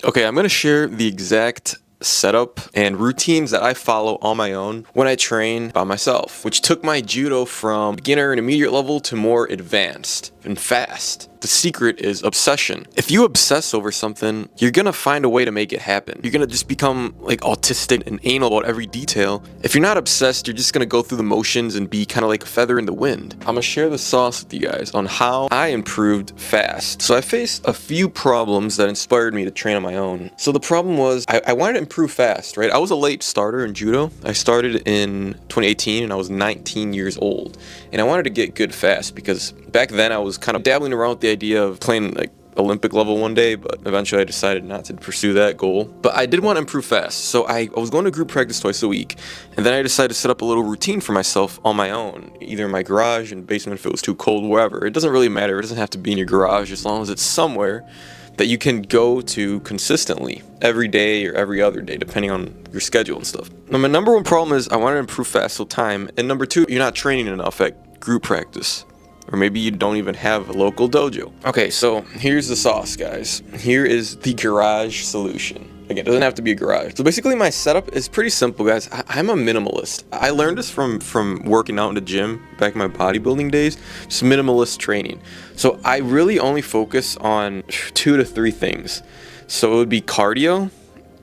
Okay, I'm going to share the exact setup and routines that I follow on my own when I train by myself, which took my judo from beginner and intermediate level to more advanced and fast. The secret is obsession. If you obsess over something, you're gonna find a way to make it happen. You're gonna just become like autistic and anal about every detail. If you're not obsessed, you're just gonna go through the motions and be kind of like a feather in the wind. I'm gonna share the sauce with you guys on how I improved fast. So I faced a few problems that inspired me to train on my own. So the problem was I wanted to improve fast, right? I was a late starter in judo. I started in 2018 and I was 19 years old. And I wanted to get good fast because back then I was kind of dabbling around with the idea of playing like Olympic level one day, but eventually I decided not to pursue that goal. But I did want to improve fast, so I was going to group practice twice a week, and then I decided to set up a little routine for myself on my own, either in my garage, in the basement if it was too cold, wherever. It doesn't really matter. It doesn't have to be in your garage as long as it's somewhere that you can go to consistently every day or every other day, depending on your schedule and stuff. Now, my number one problem is I wanted to improve fast, so time, and number two, you're not training enough at group practice. Or maybe you don't even have a local dojo. Okay, so here's the sauce, guys. Here is the garage solution. Again, it doesn't have to be a garage. So basically my setup is pretty simple, guys. I'm a minimalist. I learned this from working out in the gym back in my bodybuilding days. Just minimalist training. So I really only focus on 2 to 3 things. So it would be cardio,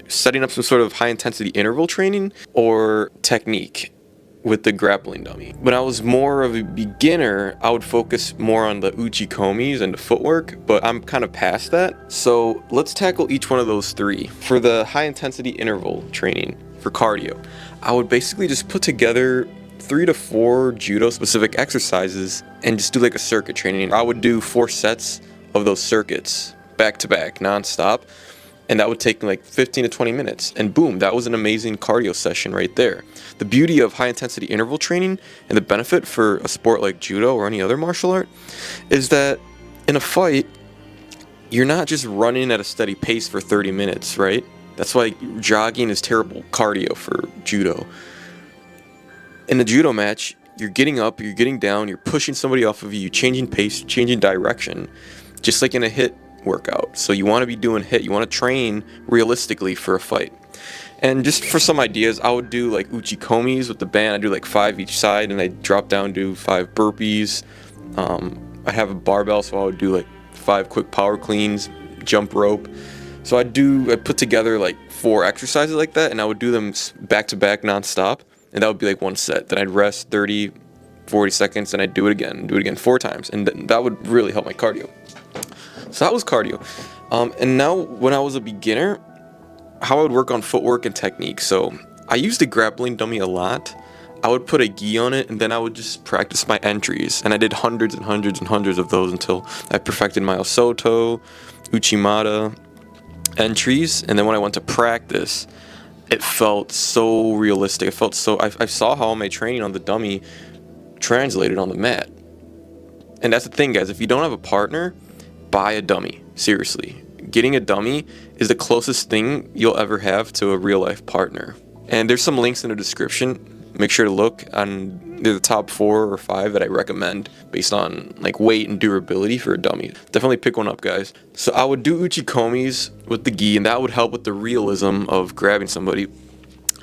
setting up some sort of high intensity interval training, or technique with the grappling dummy. When I was more of a beginner, I would focus more on the uchikomis and the footwork, but I'm kind of past that. So let's tackle each one of those 3. For the high intensity interval training, for cardio, I would basically just put together 3 to 4 judo specific exercises and just do like a circuit training. I would do 4 sets of those circuits back to back, non-stop. And that would take like 15 to 20 minutes. And boom, that was an amazing cardio session right there. The beauty of high intensity interval training and the benefit for a sport like judo or any other martial art is that in a fight, you're not just running at a steady pace for 30 minutes, right? That's why jogging is terrible cardio for judo. In a judo match, you're getting up, you're getting down, you're pushing somebody off of you, you're changing pace, changing direction, just like in a HIIT workout. So you want to be doing HIIT, you want to train realistically for a fight. And just for some ideas, I would do like uchikomis with the band. I do like 5 each side, and I drop down, do 5 burpees. I have a barbell, so I would do like 5 quick power cleans, jump rope. So I put together like 4 exercises like that, and I would do them back to back nonstop, and that would be like 1 set. Then I'd rest 30, 40 seconds, and I'd do it again 4 times, and that would really help my cardio. So that was cardio. And now when I was a beginner, how I would work on footwork and technique. So I used a grappling dummy a lot. I would put a gi on it, and then I would just practice my entries. And I did hundreds and hundreds and hundreds of those until I perfected my Osoto, Uchimata entries. And then when I went to practice, it felt so realistic. It felt so, I saw how my training on the dummy translated on the mat. And that's the thing, guys. If you don't have a partner, buy a dummy. Seriously. Getting a dummy is the closest thing you'll ever have to a real life partner. And there's some links in the description. Make sure to look on the top 4 or 5 that I recommend based on like weight and durability for a dummy. Definitely pick one up, guys. So I would do uchikomis with the gi, and that would help with the realism of grabbing somebody.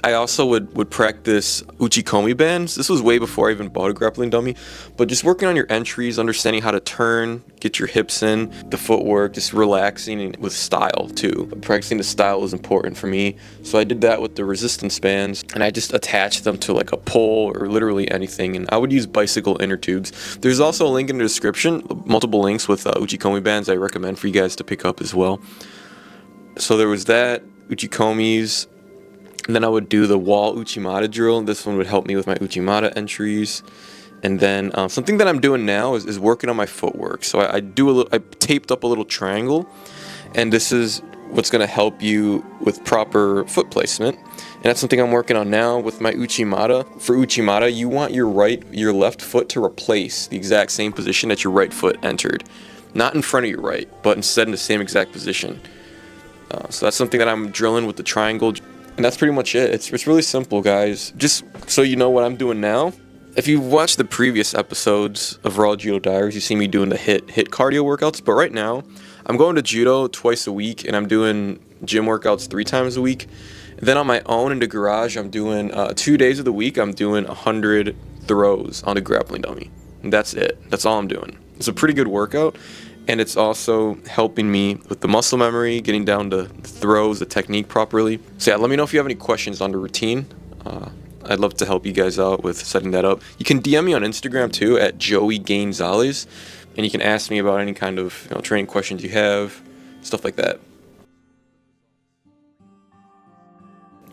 I also would practice uchikomi bands. This was way before I even bought a grappling dummy, but just working on your entries, understanding how to turn, get your hips in, the footwork, just relaxing with style too. Practicing the style is important for me, so I did that with the resistance bands, and I just attached them to like a pole or literally anything, and I would use bicycle inner tubes. There's also a link in the description, multiple links with uchikomi bands I recommend for you guys to pick up as well. So there was that, uchikomis. And then I would do the wall Uchimata drill. This one would help me with my Uchimata entries. And then something that I'm doing now is working on my footwork. So I taped up a little triangle, and this is what's going to help you with proper foot placement. And that's something I'm working on now with my Uchimata. For Uchimata, you want your left foot to replace the exact same position that your right foot entered. Not in front of your right, but instead in the same exact position. So that's something that I'm drilling with the triangle. And that's pretty much it. It's really simple, guys. Just so you know what I'm doing now. If you've watched the previous episodes of Raw Judo Diaries, you see me doing the HIIT cardio workouts. But right now, I'm going to judo twice a week, and I'm doing gym workouts 3 times a week. And then on my own in the garage, I'm doing 2 days of the week, I'm doing 100 throws on a grappling dummy. And that's it. That's all I'm doing. It's a pretty good workout, and it's also helping me with the muscle memory, getting down to the throws, the technique properly. So yeah, let me know if you have any questions on the routine. I'd love to help you guys out with setting that up. You can DM me on Instagram too at Joey Gonzalez, and you can ask me about any kind of training questions you have, stuff like that.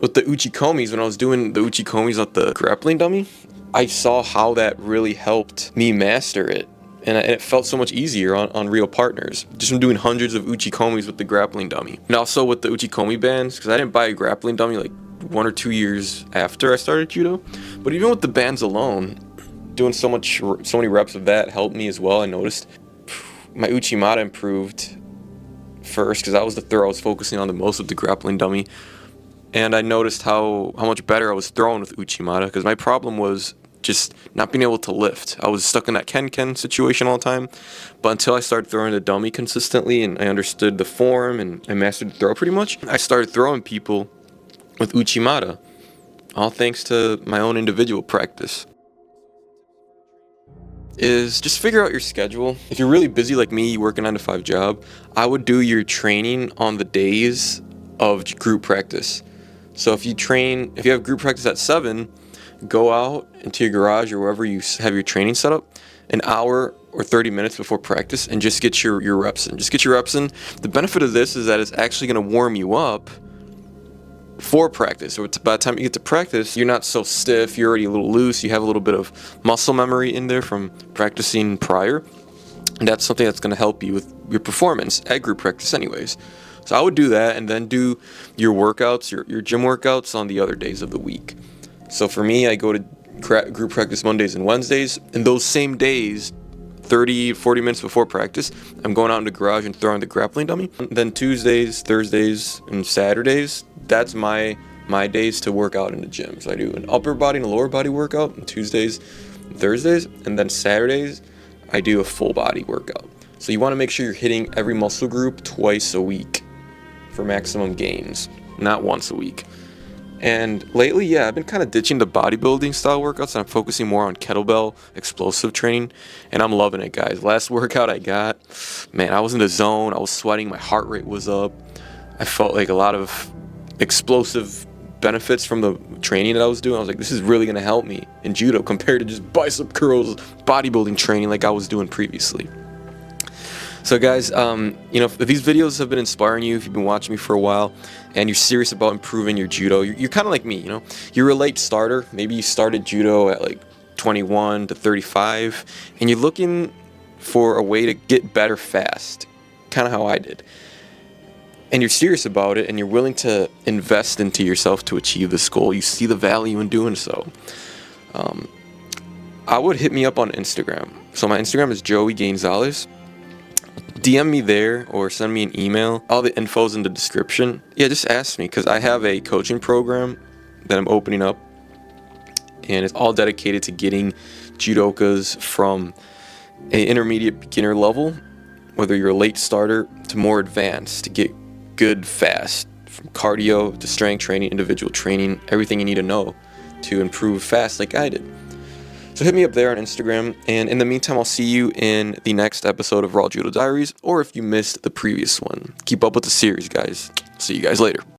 With the uchikomis, when I was doing the uchikomis on the grappling dummy, I saw how that really helped me master it. And it felt so much easier on real partners, just from doing hundreds of uchikomis with the grappling dummy. And also with the uchikomi bands, because I didn't buy a grappling dummy like 1 or 2 years after I started judo. But even with the bands alone, doing so many reps of that helped me as well. I noticed my uchimata improved first, because that was the throw I was focusing on the most with the grappling dummy. And I noticed how much better I was throwing with uchimata, because my problem was just not being able to lift. I was stuck in that ken situation all the time. But until I started throwing the dummy consistently and I understood the form and I mastered the throw pretty much, I started throwing people with uchimata, all thanks to my own individual practice. Is just figure out your schedule. If you're really busy like me, you work a 9-to-5 job, I would do your training on the days of group practice. So if you have group practice at 7, go out into your garage or wherever you have your training set up, an hour or 30 minutes before practice, and just get your reps in. Just get your reps in. The benefit of this is that it's actually going to warm you up for practice. So by the time you get to practice, you're not so stiff, you're already a little loose, you have a little bit of muscle memory in there from practicing prior. And that's something that's going to help you with your performance at group practice anyways. So I would do that, and then do your workouts, your gym workouts on the other days of the week. So for me, I go to group practice Mondays and Wednesdays, and those same days, 30-40 minutes before practice, I'm going out in the garage and throwing the grappling dummy. Then Tuesdays, Thursdays, and Saturdays, that's my days to work out in the gym. So I do an upper body and a lower body workout on Tuesdays and Thursdays, and then Saturdays, I do a full body workout. So you want to make sure you're hitting every muscle group twice a week for maximum gains, not once a week. And lately, yeah, I've been kind of ditching the bodybuilding style workouts, and I'm focusing more on kettlebell explosive training, and I'm loving it, guys. Last workout I got, man, I was in the zone, I was sweating, my heart rate was up. I felt like a lot of explosive benefits from the training that I was doing. I was like, this is really going to help me in judo compared to just bicep curls, bodybuilding training like I was doing previously. So guys, if these videos have been inspiring you, if you've been watching me for a while and you're serious about improving your judo, you're kind of like me, you're a late starter. Maybe you started judo at like 21 to 35 and you're looking for a way to get better fast, kind of how I did. And you're serious about it and you're willing to invest into yourself to achieve this goal. You see the value in doing so. I would hit me up on Instagram. So my Instagram is Joey Gonzalez. DM me there or send me an email. All the info's in the description. Yeah, just ask me, because I have a coaching program that I'm opening up, and it's all dedicated to getting judokas from an intermediate beginner level, whether you're a late starter to more advanced, to get good fast, from cardio to strength training, individual training, everything you need to know to improve fast like I did. So hit me up there on Instagram, and in the meantime, I'll see you in the next episode of Raw Judo Diaries, or if you missed the previous one. Keep up with the series, guys. See you guys later.